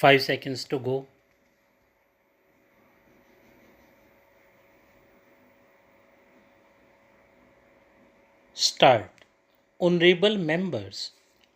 5 seconds to go. Start. Honorable members,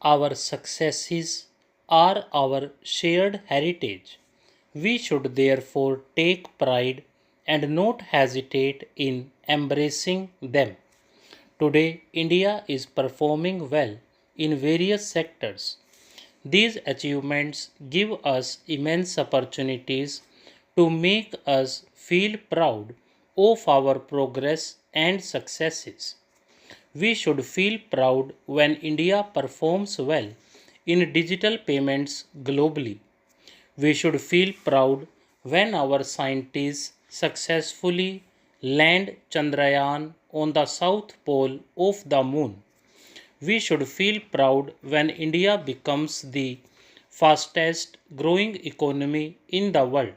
our successes are our shared heritage. We should therefore take pride and not hesitate in embracing them. Today, India is performing well in various sectors. These achievements give us immense opportunities to make us feel proud of our progress and successes. We should feel proud when India performs well in digital payments globally. We should feel proud when our scientists successfully land Chandrayaan on the south pole of the moon. We should feel proud when India becomes the fastest growing economy in the world.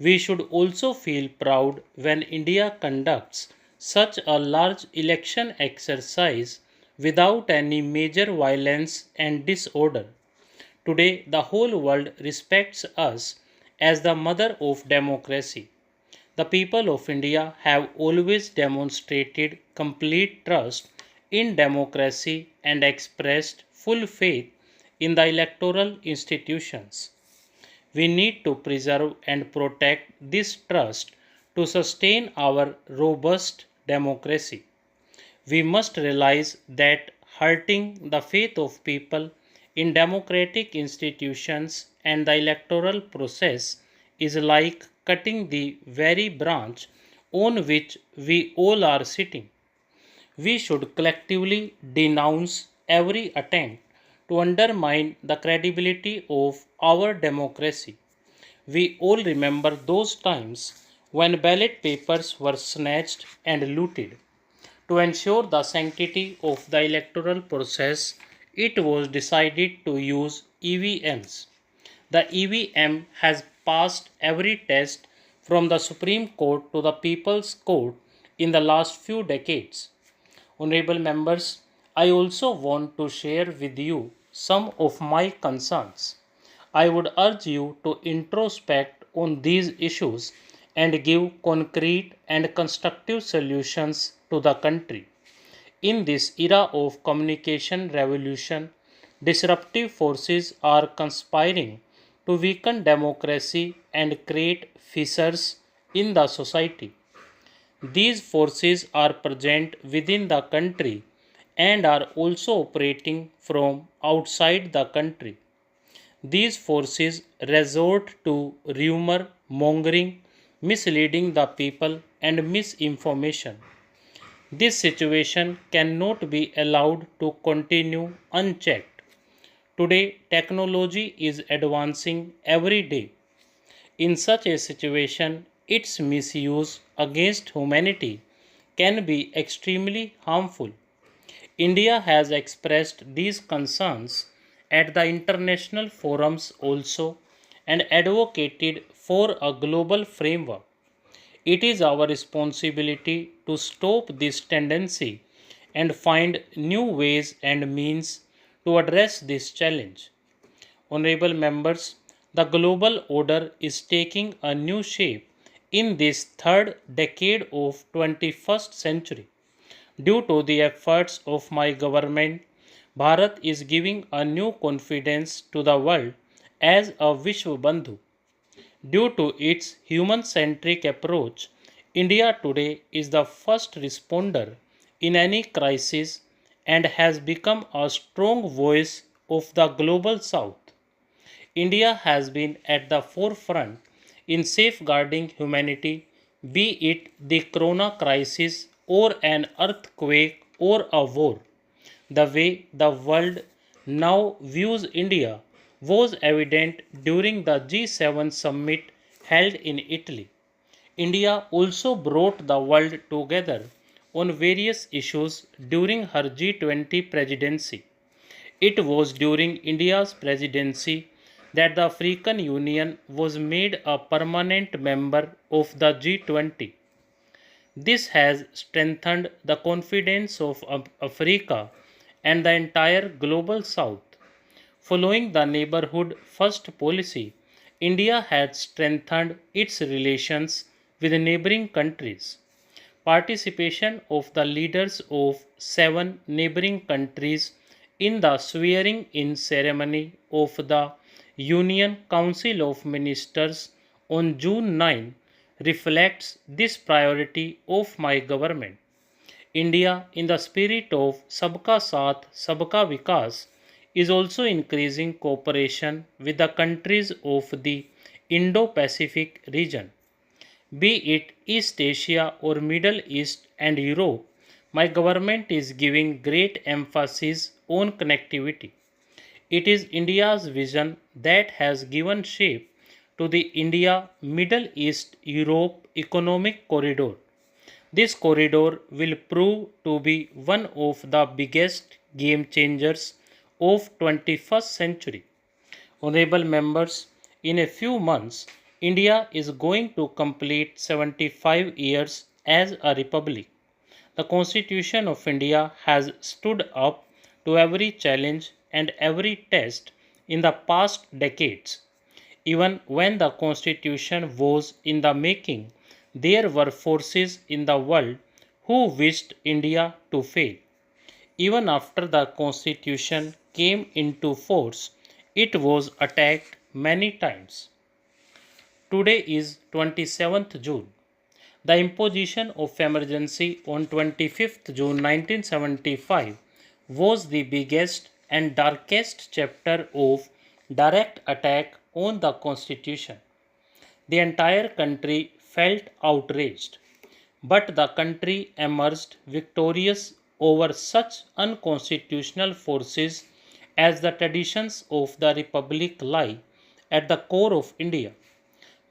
We should also feel proud when India conducts such a large election exercise without any major violence and disorder. Today, the whole world respects us as the mother of democracy. The people of India have always demonstrated complete trust in democracy and expressed full faith in the electoral institutions. We need to preserve and protect this trust to sustain our robust democracy. We must realize that hurting the faith of people in democratic institutions and the electoral process is like cutting the very branch on which we all are sitting. We should collectively denounce every attempt to undermine the credibility of our democracy. We all remember those times when ballot papers were snatched and looted. To ensure the sanctity of the electoral process, it was decided to use EVMs. The EVM has passed every test from the Supreme Court to the People's Court in the last few decades. Honorable members, I also want to share with you some of my concerns. I would urge you to introspect on these issues and give concrete and constructive solutions to the country. In this era of communication revolution, disruptive forces are conspiring to weaken democracy and create fissures in the society. These forces are present within the country and are also operating from outside the country. These forces resort to rumor mongering, misleading the people, and misinformation. This situation cannot be allowed to continue unchecked. Today, technology is advancing every day. In such a situation, its misuse against humanity can be extremely harmful. India has expressed these concerns at the international forums also and advocated for a global framework. It is our responsibility to stop this tendency and find new ways and means to address this challenge. Honorable members, the global order is taking a new shape in this third decade of 21st century. Due to the efforts of my government, Bharat is giving a new confidence to the world as a Vishwa Bandhu. Due to its human centric approach, India today is the first responder in any crisis and has become a strong voice of the global south. India has been at the forefront in safeguarding humanity, be it the corona crisis or an earthquake or a war. The way the world now views India was evident during the G7 summit held in Italy. India also brought the world together on various issues during her G20 presidency. It was during India's presidency that the African Union was made a permanent member of the G20. This has strengthened the confidence of Africa and the entire global south. Following the neighborhood first policy India has strengthened its relations with neighboring countries. Participation of the leaders of 7 neighboring countries in the swearing in ceremony of the Union Council of Ministers on June 9 reflects this priority of my government. India, in the spirit of Sabka Saath, Sabka Vikas, is also increasing cooperation with the countries of the Indo Pacific region. Be it East Asia or Middle East and Europe, my government is giving great emphasis on connectivity. It is India's vision that has given shape to the India Middle East Europe Economic Corridor. This corridor will prove to be one of the biggest game changers of 21st century. Honorable members, in a few months, India is going to complete 75 years as a republic. The Constitution of India has stood up to every challenge and every test in the past decades. Even when the Constitution was in the making, there were forces in the world who wished India to fail. Even after the Constitution came into force, it was attacked many times. Today is 27th June. The imposition of emergency on 25th June 1975 was the biggest and darkest chapter of direct attack on the Constitution. The entire country felt outraged, but the country emerged victorious over such unconstitutional forces as the traditions of the Republic lie at the core of India.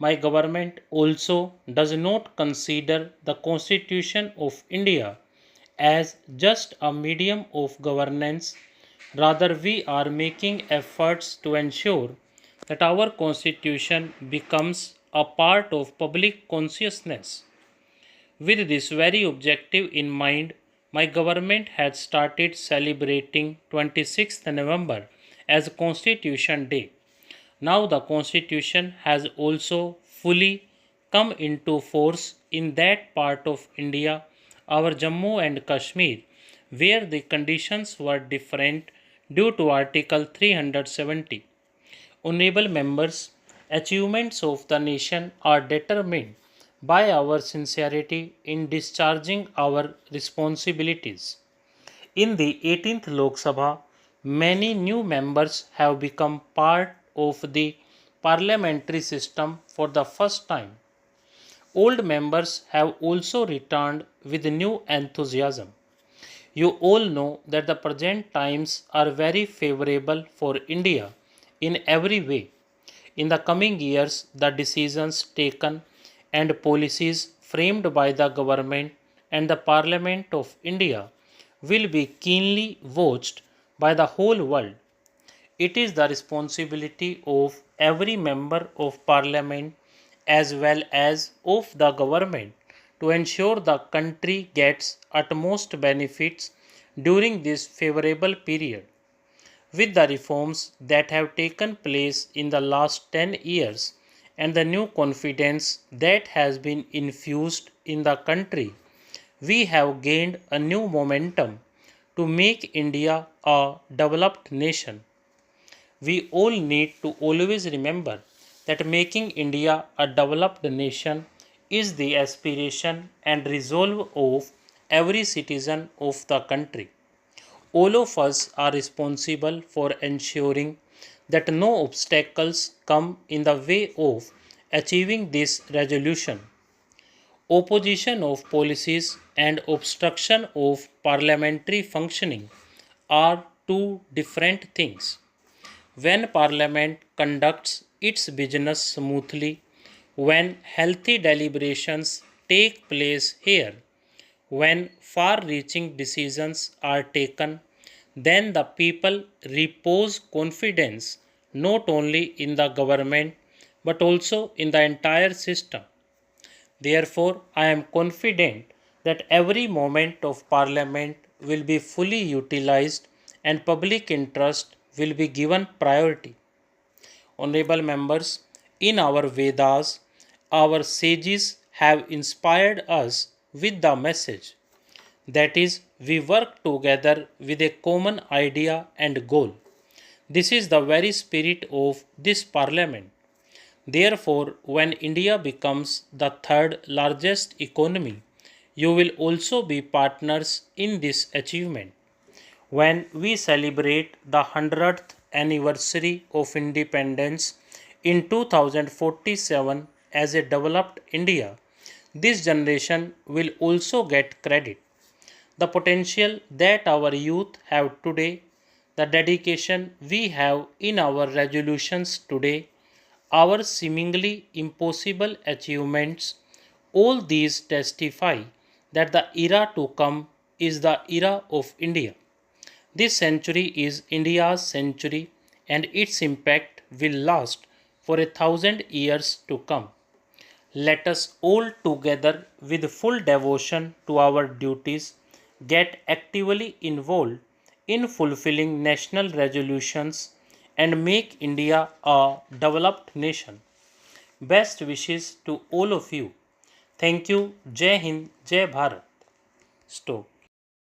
My government also does not consider the Constitution of India as just a medium of governance. Rather, we are making efforts to ensure that our Constitution becomes a part of public consciousness. With this very objective in mind, my government has started celebrating 26th November as Constitution Day. Now the Constitution has also fully come into force in that part of India, our Jammu and Kashmir, where the conditions were different due to Article 370. Honorable members, achievements of the nation are determined by our sincerity in discharging our responsibilities. In the 18th Lok Sabha, many new members have become part of the parliamentary system for the first time. Old members have also returned with new enthusiasm. You all know that the present times are very favorable for India in every way. In the coming years, the decisions taken and policies framed by the government and the Parliament of India will be keenly watched by the whole world. It is the responsibility of every member of Parliament as well as of the government to ensure the country gets utmost benefits during this favorable period. With the reforms that have taken place in the last 10 years and the new confidence that has been infused in the country, we have gained a new momentum to make India a developed nation. We all need to always remember that making India a developed nation is the aspiration and resolve of every citizen of the country. All of us are responsible for ensuring that no obstacles come in the way of achieving this resolution. Opposition of policies and obstruction of parliamentary functioning are two different things. When Parliament conducts its business smoothly, when healthy deliberations take place here, when far reaching decisions are taken, then the people repose confidence not only in the government but also in the entire system. Therefore, I am confident that every moment of Parliament will be fully utilized and public interest will be given priority. Honorable members, In our Vedas, our sages have inspired us with the message that is, we work together with a common idea and goal. This is the very spirit of this parliament. Therefore, when India becomes the third largest economy, you will also be partners in this achievement. When we celebrate the 100th anniversary of independence in 2047 as a developed India, this generation will also get credit. The potential that our youth have today, the dedication we have in our resolutions today, our seemingly impossible achievements, all these testify that the era to come is the era of India. This century is India's century and its impact will last for 1,000 years to come. Let us all together, with full devotion to our duties, get actively involved in fulfilling national resolutions and make India a developed nation. Best wishes to all of you. Thank you. Jai Hind, Jai Bharat. Stop.